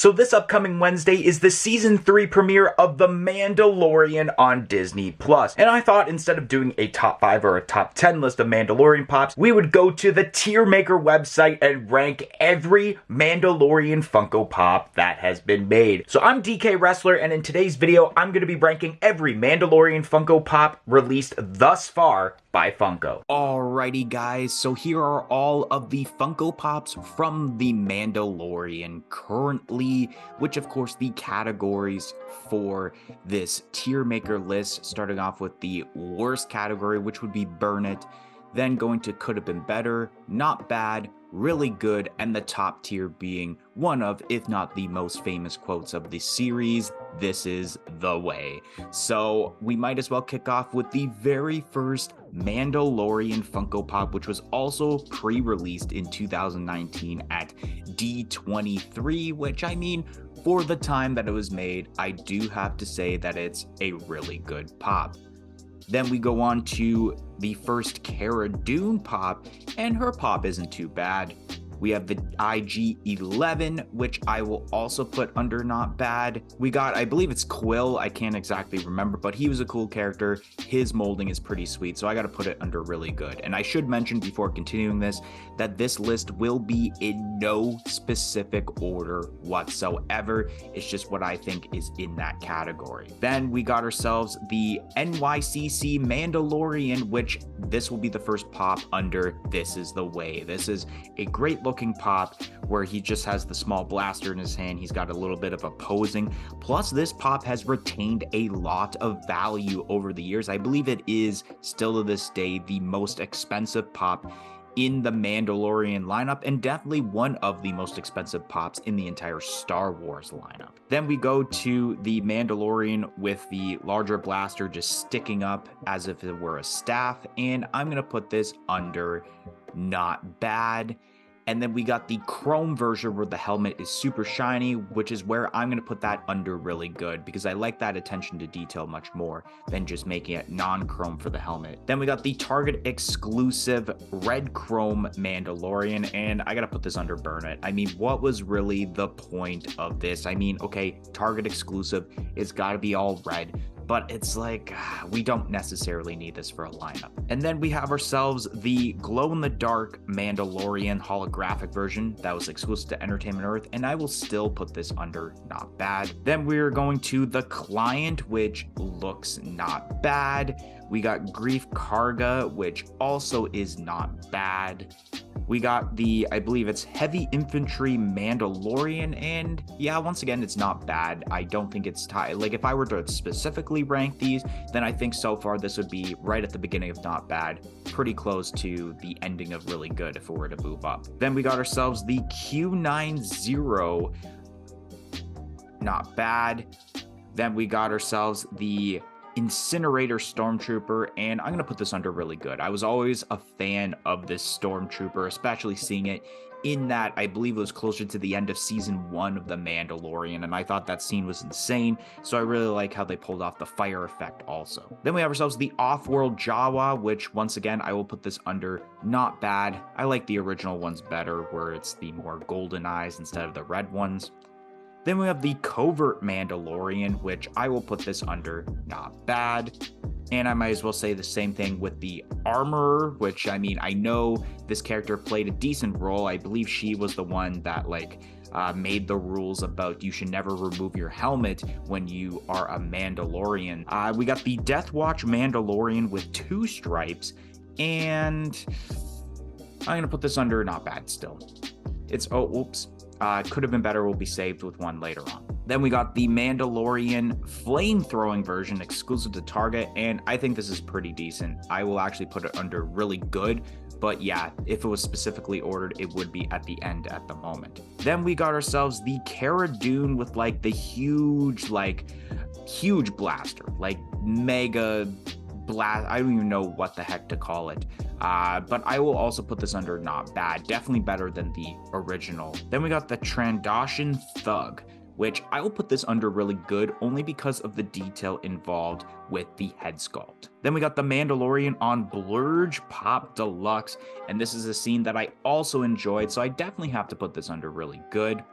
So this upcoming Wednesday is the season 3 premiere of The Mandalorian on Disney+. And I thought instead of doing a top 5 or a top 10 list of Mandalorian pops, we would go to the Tiermaker website and rank every Mandalorian Funko Pop that has been made. So I'm DK Wrestler, and in today's video, I'm going to be ranking every Mandalorian Funko Pop released thus far by Funko. Alrighty guys, so here are all of the Funko Pops from The Mandalorian currently, which of course the categories for this tier maker list, starting off with the worst category, which would be Burn It, then going to Could Have Been Better, Not Bad, Really Good, and the top tier being one of, if not the most famous quotes of the series, "This is the way." So we might as well kick off with the very first Mandalorian Funko Pop, which was also pre-released in 2019 at D23, which I mean, for the time that it was made, I do have to say that it's a really good pop. Then we go on to the first Cara Dune pop, and her pop isn't too bad. We have the IG-11, which I will also put under not bad. We got, I believe it's Quill, I can't exactly remember, but he was a cool character. His molding is pretty sweet, so I gotta put it under really good. And I should mention before continuing this, that this list will be in no specific order whatsoever. It's just what I think is in that category. Then we got ourselves the NYCC Mandalorian, which this will be the first pop under This Is the Way. This is a great looking pop where he just has the small blaster in his hand. He's got a little bit of a posing. Plus, this pop has retained a lot of value over the years. I believe it is still to this day the most expensive pop in the Mandalorian lineup, and definitely one of the most expensive pops in the entire Star Wars lineup. Then we go to the Mandalorian with the larger blaster just sticking up as if it were a staff, and I'm gonna put this under not bad. And then we got the chrome version where the helmet is super shiny, which is where I'm going to put that under really good, because I like that attention to detail much more than just making it non-chrome for the helmet. Then we got the Target exclusive red chrome Mandalorian, and I got to put this under Burn It. I mean, what was really the point of this? I mean, okay, Target exclusive, it's got to be all red, but it's like, we don't necessarily need this for a lineup. And then we have ourselves the glow-in-the-dark Mandalorian holographic version that was exclusive to Entertainment Earth, and I will still put this under not bad. Then we're going to the Client, which looks not bad. We got Grief Karga, which also is not bad. We got the, I believe it's Heavy Infantry Mandalorian, and yeah, once again, it's not bad. I don't think it's like, if I were to specifically rank these, then I think so far this would be right at the beginning of not bad, pretty close to the ending of really good if it were to move up. Then we got ourselves the Q90, not bad. Then we got ourselves the Incinerator Stormtrooper, and I'm gonna put this under really good. I was always a fan of this Stormtrooper, especially seeing it in that, I believe it was closer to the end of season 1 of The Mandalorian, and I thought that scene was insane, so I really like how they pulled off the fire effect also. Then we have ourselves the Off-World Jawa, which once again, I will put this under not bad. I like the original ones better, where it's the more golden eyes instead of the red ones. Then we have the Covert Mandalorian, which I will put this under not bad. And I might as well say the same thing with the Armorer, which, I mean, I know this character played a decent role. I believe she was the one that, like, made the rules about you should never remove your helmet when you are a Mandalorian. We got the Death Watch Mandalorian with 2 stripes, and I'm going to put this under not bad still. It's, oh, oops. Could Have Been Better will be saved with one later on. Then we got the Mandalorian flame-throwing version exclusive to Target, and I think this is pretty decent. I will actually put it under really good, but yeah, if it was specifically ordered, it would be at the end at the moment. Then we got ourselves the Cara Dune with like the huge blaster, like mega blast. I don't even know what the heck to call it. But I will also put this under not bad. Definitely better than the original. Then we got the Trandoshan Thug, which I will put this under really good only because of the detail involved with the head sculpt. Then we got the Mandalorian on Blurge Pop Deluxe, and this is a scene that I also enjoyed, so I definitely have to put this under really good.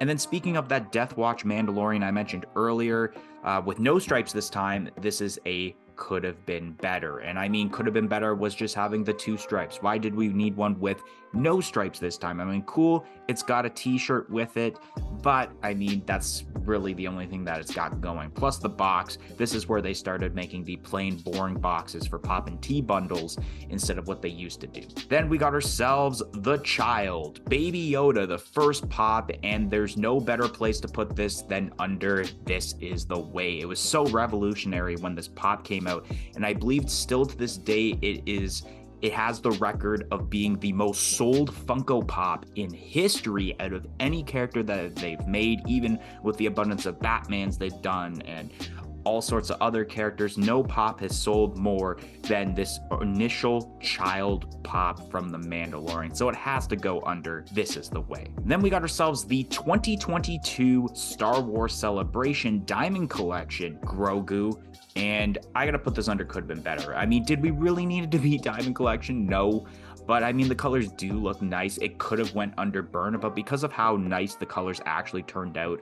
And then speaking of that Death Watch Mandalorian I mentioned earlier, with no stripes this time, this is a could have been better. And I mean, could have been better was just having the 2 stripes. Why did we need one with no stripes this time? I mean, cool, it's got a t-shirt with it, but I mean, that's really the only thing that it's got going. Plus the box, this is where they started making the plain boring boxes for Pop and Tea bundles instead of what they used to do. Then we got ourselves the Child, Baby Yoda, the first pop, and there's no better place to put this than under This Is the Way. It was so revolutionary when this pop came out, and I believe still to this day it has the record of being the most sold Funko Pop in history out of any character that they've made, even with the abundance of Batmans they've done and all sorts of other characters. No pop has sold more than this initial Child pop from the Mandalorian, so it has to go under This Is the Way. Then we got ourselves the 2022 Star Wars Celebration Diamond Collection Grogu, and I gotta put this under could have been better. I mean, did we really need it to be Diamond Collection? No. But I mean, the colors do look nice. It could have went under burn, but because of how nice the colors actually turned out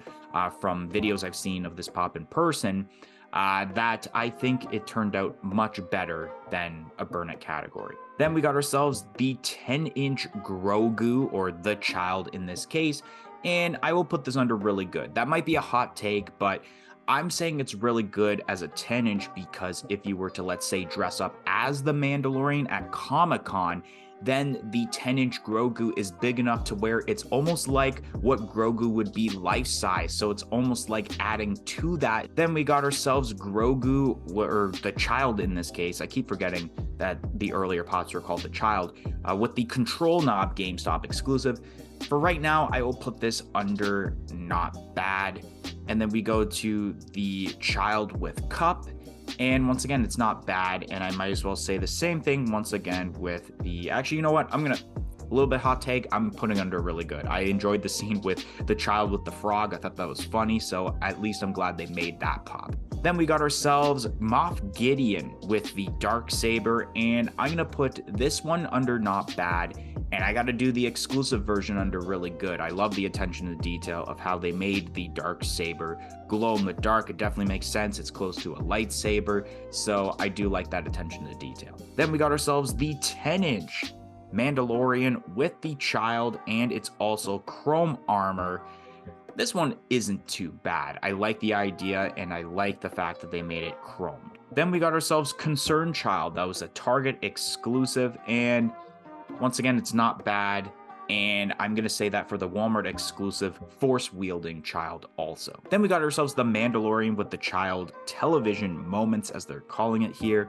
from videos I've seen of this pop in person, that I think it turned out much better than a burn it category. Then we got ourselves the 10-inch Grogu, or the Child in this case, and I will put this under really good. That might be a hot take, but I'm saying it's really good as a 10-inch because if you were to, let's say, dress up as the Mandalorian at Comic-Con, then the 10-inch Grogu is big enough to where it's almost like what Grogu would be life-size, so it's almost like adding to that. Then we got ourselves Grogu, or the Child in this case. I keep forgetting that the earlier pops were called the Child, with the Control Knob GameStop exclusive. For right now, I will put this under not bad. And then we go to the Child with Cup. And once again, it's not bad. And I might as well say the same thing once again with the... Actually, you know what? I'm going to... A little bit hot take, I'm putting under really good. I enjoyed the scene with the Child with the frog. I thought that was funny. So at least I'm glad they made that pop. Then we got ourselves Moff Gideon with the Darksaber. And I'm going to put this one under not bad. And I got to do the exclusive version under really good. I love the attention to detail of how they made the Darksaber glow in the dark. It definitely makes sense. It's close to a lightsaber. So I do like that attention to detail. Then we got ourselves the 10-inch Mandalorian with the Child, and it's also chrome armor. This one isn't too bad. I like the idea, and I like the fact that they made it chromed. Then we got ourselves Concerned Child. That was a Target exclusive, and once again, it's not bad. And I'm going to say that for the Walmart exclusive Force-wielding Child also. Then we got ourselves the Mandalorian with the Child television moments, as they're calling it here.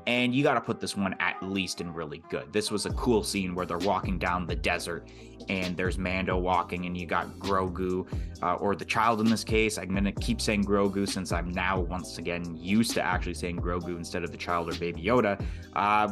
And you got to put this one at least in really good. This was a cool scene where they're walking down the desert and there's Mando walking and you got Grogu, or the Child in this case. I'm going to keep saying Grogu since I'm now once again used to actually saying Grogu instead of the Child or Baby Yoda,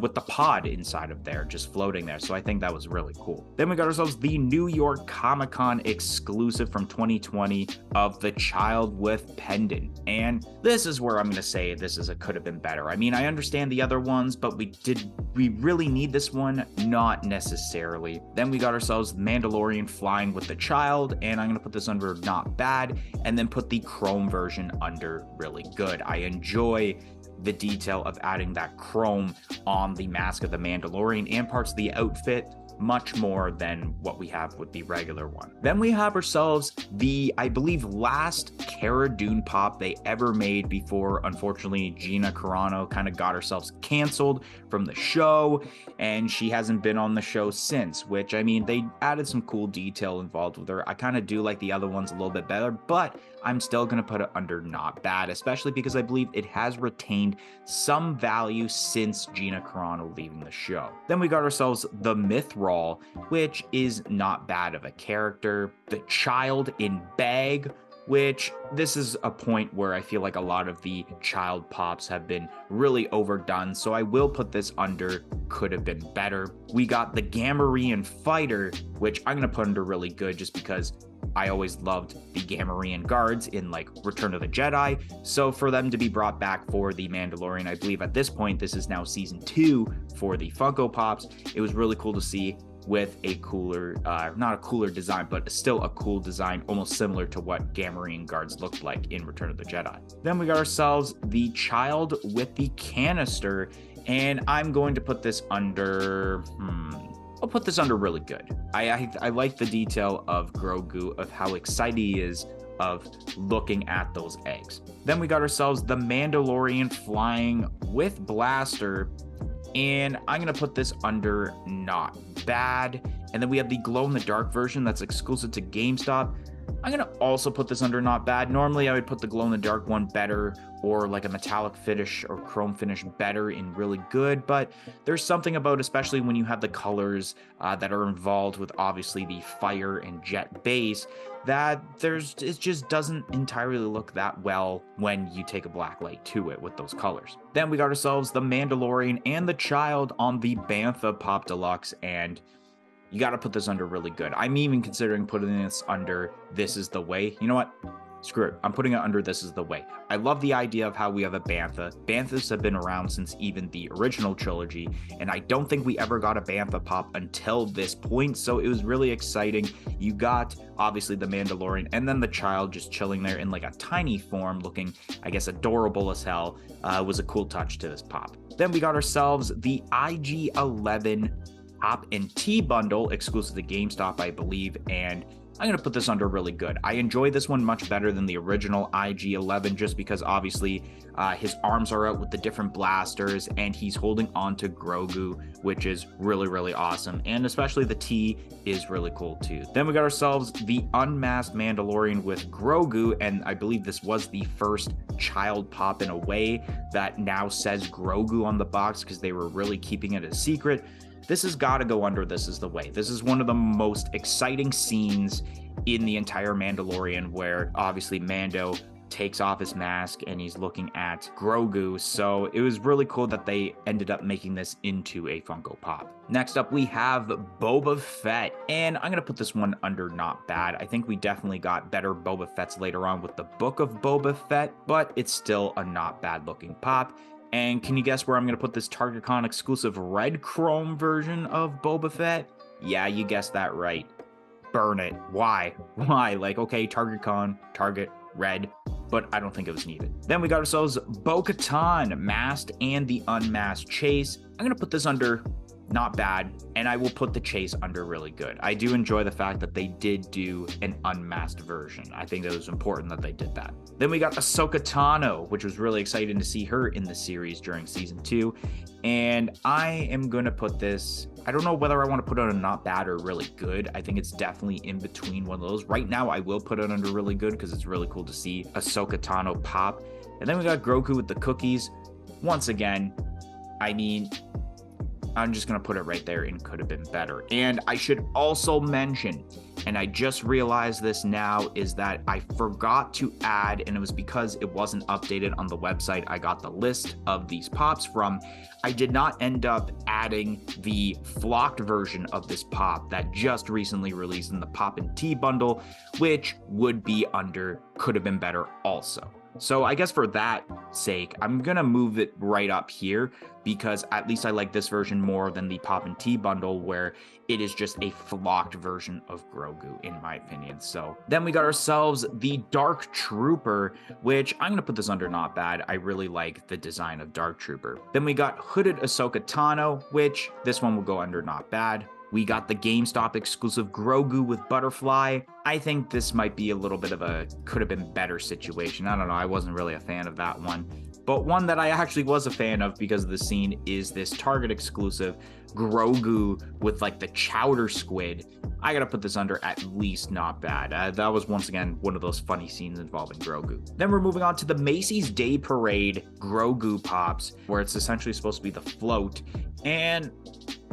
with the pod inside of there just floating there. So I think that was really cool. Then we got ourselves the New York Comic-Con exclusive from 2020 of the Child with pendant. And this is where I'm going to say this is a could have been better. I mean, I understand the other ones, but we really need this one? Not necessarily. Then we got ourselves Mandalorian flying with the Child, and I'm going to put this under not bad, and then put the chrome version under really good. I enjoy the detail of adding that chrome on the mask of the Mandalorian and parts of the outfit much more than what we have with the regular one. Then we have ourselves the, I believe, last Cara Dune pop they ever made before, unfortunately, Gina Carano kind of got herself canceled from the show, and she hasn't been on the show since, which, I mean, they added some cool detail involved with her. I kind of do like the other ones a little bit better, but I'm still going to put it under not bad, especially because I believe it has retained some value since Gina Carano leaving the show. Then we got ourselves the Mythrol, which is not bad of a character. The Child in Bag, which this is a point where I feel like a lot of the Child pops have been really overdone, so I will put this under could have been better. We got the Gamorrean Fighter, which I'm going to put under really good just because I always loved the Gamorrean guards in like Return of the Jedi. So for them to be brought back for the Mandalorian, I believe at this point, this is now season 2 for the Funko Pops. It was really cool to see. with a cooler, not a cooler design, but still a cool design, almost similar to what Gamorrean guards looked like in Return of the Jedi. Then we got ourselves the child with the canister, and I'm going to put this under, I'll put this under really good. I like the detail of Grogu, of how excited he is of looking at those eggs. Then we got ourselves the Mandalorian flying with blaster, and I'm going to put this under not bad. And then we have the glow-in-the-dark version that's exclusive to GameStop. I'm going to also put this under not bad. Normally, I would put the glow-in-the-dark one better, or like a metallic finish or chrome finish better in really good, but there's something about, especially when you have the colors that are involved with obviously the fire and jet base, that it just doesn't entirely look that well when you take a black light to it with those colors. Then we got ourselves the Mandalorian and the child on the Bantha Pop Deluxe, and you got to put this under really good. I'm even considering putting this under This Is the Way. You know what? Screw it. I'm putting it under This Is the Way. I love the idea of how we have a Bantha. Banthas have been around since even the original trilogy, and I don't think we ever got a Bantha pop until this point, so it was really exciting. You got, obviously, the Mandalorian, and then the child just chilling there in like a tiny form, looking, I guess, adorable as hell. Was a cool touch to this pop. Then we got ourselves the IG-11 Pop and T bundle, exclusive to GameStop, I believe, and I'm going to put this under really good. I enjoy this one much better than the original IG-11, just because obviously his arms are out with the different blasters and he's holding on to Grogu, which is really, really awesome. And especially the T is really cool too. Then we got ourselves the unmasked Mandalorian with Grogu, and I believe this was the first child pop in a way that now says Grogu on the box, because they were really keeping it a secret. This has got to go under This Is the Way. This is one of the most exciting scenes in the entire Mandalorian, where obviously Mando takes off his mask and he's looking at Grogu. So it was really cool that they ended up making this into a Funko Pop. Next up, we have Boba Fett, and I'm going to put this one under not bad. I think we definitely got better Boba Fetts later on with the Book of Boba Fett, but it's still a not bad looking pop. And can you guess where I'm going to put this TargetCon exclusive red chrome version of Boba Fett? Yeah, you guessed that right. Burn it. Why? Like, okay, TargetCon, Target, red, but I don't think it was needed. Then we got ourselves Bo-Katan, masked and the unmasked chase. I'm going to put this under not bad, and I will put the chase under really good. I do enjoy the fact that they did do an unmasked version. I think that was important that they did that. Then we got Ahsoka Tano, which was really exciting to see her in the series during season 2. And I am going to put this, I don't know whether I want to put it on not bad or really good. I think it's definitely in between one of those. Right now, I will put it under really good because it's really cool to see Ahsoka Tano pop. And then we got Grogu with the cookies. Once again, I mean, I'm just going to put it right there and could have been better. And I should also mention, and I just realized this now, is that I forgot to add, and it was because it wasn't updated on the website I got the list of these pops from. I did not end up adding the flocked version of this pop that just recently released in the Pop and T bundle, which would be under could have been better also. So I guess for that sake, I'm going to move it right up here, because at least I like this version more than the Pop and T bundle, where it is just a flocked version of Grogu, in my opinion. So then we got ourselves the Dark Trooper, which I'm going to put this under not bad. I really like the design of Dark Trooper. Then we got Hooded Ahsoka Tano, which this one will go under not bad. We got the GameStop exclusive Grogu with Butterfly. I think this might be a little bit of a could have been better situation. I don't know. I wasn't really a fan of that one. But one that I actually was a fan of because of the scene is this Target exclusive Grogu with like the chowder squid. I gotta put this under at least not bad. That was once again one of those funny scenes involving Grogu. Then we're moving on to the Macy's Day Parade Grogu Pops, where it's essentially supposed to be the float. And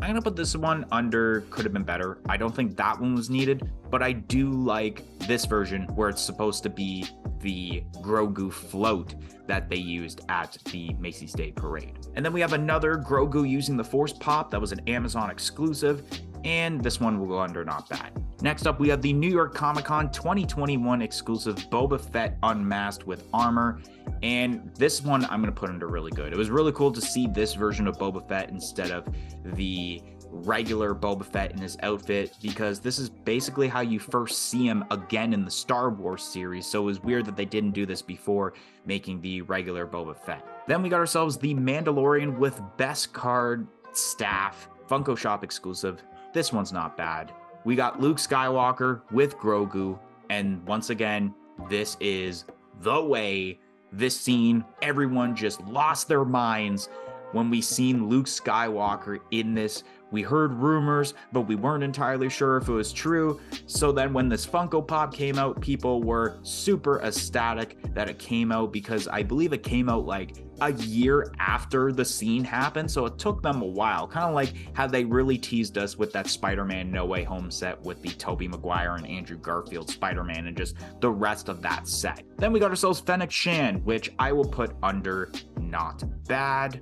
I'm going to put this one under could have been better. I don't think that one was needed, but I do like this version where it's supposed to be the Grogu float that they used at the Macy's Day Parade. And then we have another Grogu using the Force pop that was an Amazon exclusive, and this one will go under not bad. Next up, we have the New York Comic Con 2021 exclusive Boba Fett unmasked with armor, and this one I'm going to put under really good. It was really cool to see this version of Boba Fett instead of the regular Boba Fett in his outfit, because this is basically how you first see him again in the Star Wars series, so it was weird that they didn't do this before making the regular Boba Fett. Then we got ourselves the Mandalorian with Best Card Staff, Funko Shop exclusive. This one's not bad. We got Luke Skywalker with Grogu, and once again, this is the way. This scene, everyone just lost their minds when we seen Luke Skywalker in this. We heard rumors, but we weren't entirely sure if it was true. So then when this Funko Pop came out, people were super ecstatic that it came out, because I believe it came out like a year after the scene happened. So it took them a while, kind of like how they really teased us with that Spider-Man No Way Home set with the Tobey Maguire and Andrew Garfield Spider-Man and just the rest of that set. Then we got ourselves Fennec Shand, which I will put under not bad.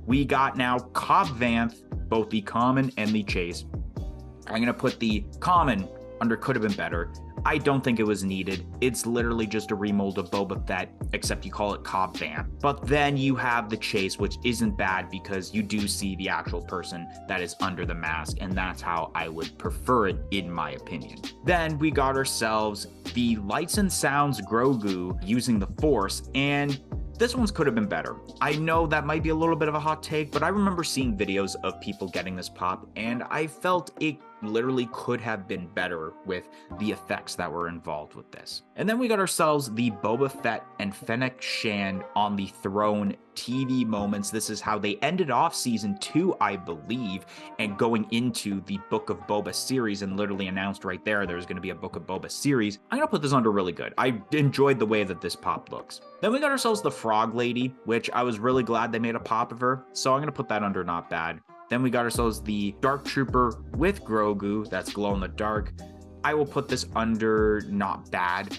We got now Cobb Vanth, both the common and the chase. I'm going to put the common under could have been better. I don't think it was needed. It's literally just a remold of Boba Fett, except you call it Cobb Vanth. But then you have the chase, which isn't bad because you do see the actual person that is under the mask, and that's how I would prefer it in my opinion. Then we got ourselves the Lights and Sounds Grogu using the Force, and this one's could have been better. I know that might be a little bit of a hot take, but I remember seeing videos of people getting this pop, and I felt it literally could have been better with the effects that were involved with this. And then we got ourselves the Boba Fett and Fennec Shand on the throne TV moments. This is how they ended off season 2, I believe, and going into the Book of Boba series, and literally announced right there's going to be a Book of Boba series. I'm going to put this under really good. I enjoyed the way that this pop looks. Then we got ourselves the Frog Lady, which I was really glad they made a pop of her, so I'm going to put that under not bad. Then we got ourselves the Dark Trooper with Grogu, that's glow in the dark. I will put this under not bad.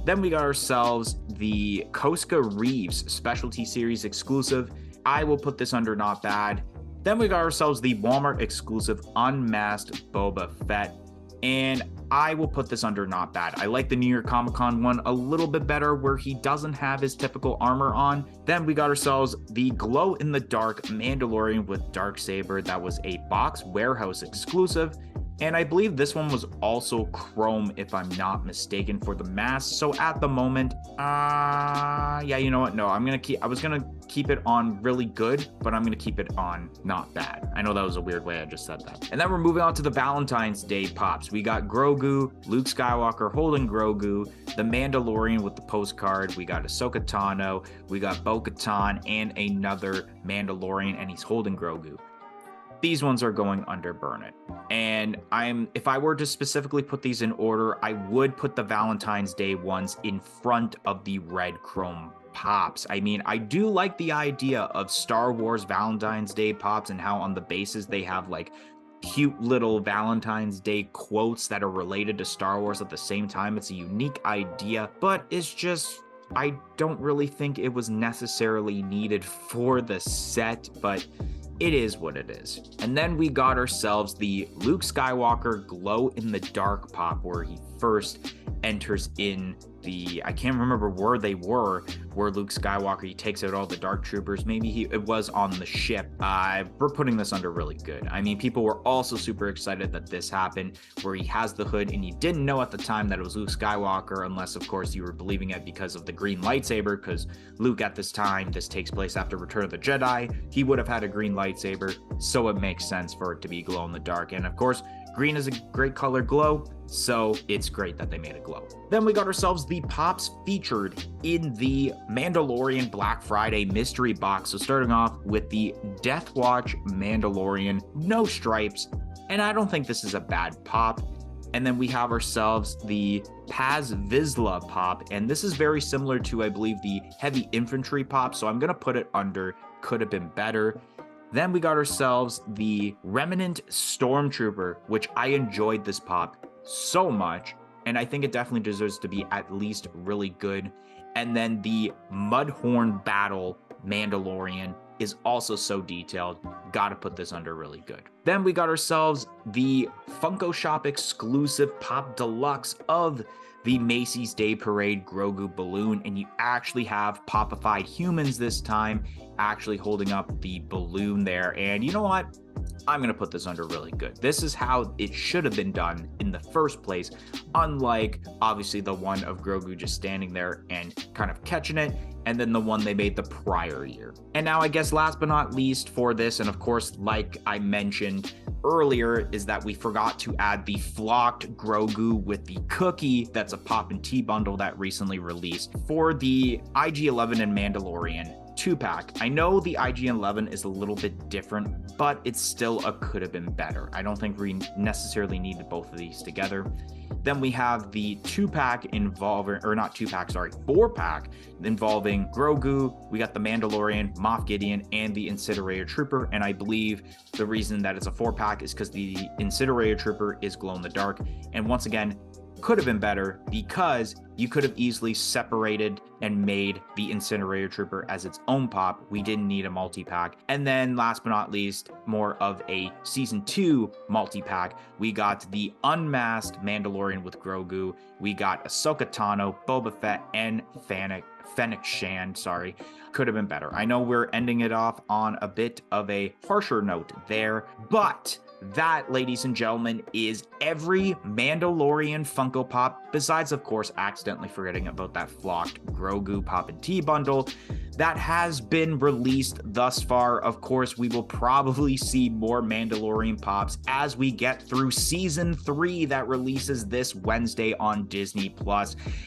Then we got ourselves the Koska Reeves Specialty Series exclusive. I will put this under not bad. Then we got ourselves the Walmart exclusive Unmasked Boba Fett, and I will put this under not bad. I like the New York Comic Con one a little bit better, where he doesn't have his typical armor on. Then we got ourselves the Glow in the Dark Mandalorian with Darksaber. That was a Box Warehouse exclusive. And I believe this one was also chrome, if I'm not mistaken, for the mask. So at the moment, yeah, you know what? No, I was gonna keep it on really good, but I'm gonna keep it on not bad. I know that was a weird way I just said that. And then we're moving on to the Valentine's Day pops. We got Grogu, Luke Skywalker holding Grogu, the Mandalorian with the postcard. We got Ahsoka Tano, we got Bo-Katan, and another Mandalorian, and he's holding Grogu. These ones are going under burn it. And if I were to specifically put these in order, I would put the Valentine's Day ones in front of the red chrome pops. I mean, I do like the idea of Star Wars Valentine's Day pops and how on the bases they have like cute little Valentine's Day quotes that are related to Star Wars at the same time. It's a unique idea, but it's just, I don't really think it was necessarily needed for the set, but it is what it is. And then we got ourselves the Luke Skywalker Glow in the Dark pop, where he first enters in the, I can't remember where they were, where Luke Skywalker, he takes out all the dark troopers. Maybe it was on the ship. We're putting this under really good. I mean, people were also super excited that this happened, where he has the hood and you didn't know at the time that it was Luke Skywalker, unless of course you were believing it because of the green lightsaber, because Luke at this time, this takes place after Return of the Jedi, he would have had a green lightsaber, so it makes sense for it to be glow in the dark. And of course, green is a great color glow, so it's great that they made it glow. Then we got ourselves the pops featured in the Mandalorian Black Friday mystery box. So starting off with the Death Watch Mandalorian, no stripes, and I don't think this is a bad pop. And then we have ourselves the Paz Vizsla pop, and this is very similar to, I believe, the Heavy Infantry pop, so I'm going to put it under could have been better. Then we got ourselves the Remnant Stormtrooper, which I enjoyed this pop so much, and I think it definitely deserves to be at least really good. And then the Mudhorn Battle Mandalorian is also so detailed. Gotta put this under really good. Then we got ourselves the Funko Shop exclusive Pop Deluxe of the Macy's Day Parade Grogu balloon, and you actually have popified humans this time actually holding up the balloon there. And you know what? I'm going to put this under really good. This is how it should have been done in the first place, unlike obviously the one of Grogu just standing there and kind of catching it, and then the one they made the prior year. And now I guess last but not least for this, and of course like I mentioned earlier, is that we forgot to add the flocked Grogu with the cookie. That's a Pop and Tea bundle that recently released for the IG-11 and Mandalorian 2-pack. I know the IG-11 is a little bit different, but it's still a could have been better. I don't think we necessarily needed both of these together. Then we have the 2-pack involving, or not 2-pack, sorry, 4-pack involving Grogu. We got the Mandalorian, Moff Gideon, and the Incinerator Trooper. And I believe the reason that it's a 4-pack is because the Incinerator Trooper is glow in the dark. And once again, could have been better because you could have easily separated and made the Incinerator Trooper as its own pop. We didn't need a multi-pack. And then last but not least, more of a season 2 multi-pack. We got the unmasked Mandalorian with Grogu. We got Ahsoka Tano, Boba Fett, and Fennec Shand, sorry. Could have been better. I know we're ending it off on a bit of a harsher note there, but that, ladies and gentlemen, is every Mandalorian Funko Pop, besides, of course, accidentally forgetting about that flocked Grogu Pop and Tea bundle that has been released thus far. Of course, we will probably see more Mandalorian Pops as we get through Season 3 that releases this Wednesday on Disney+.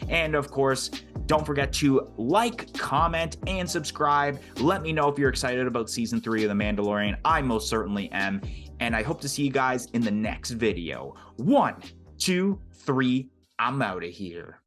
And, of course, don't forget to like, comment, and subscribe. Let me know if you're excited about Season 3 of The Mandalorian. I most certainly am. And I hope to see you guys in the next video. 1, 2, 3, I'm out of here.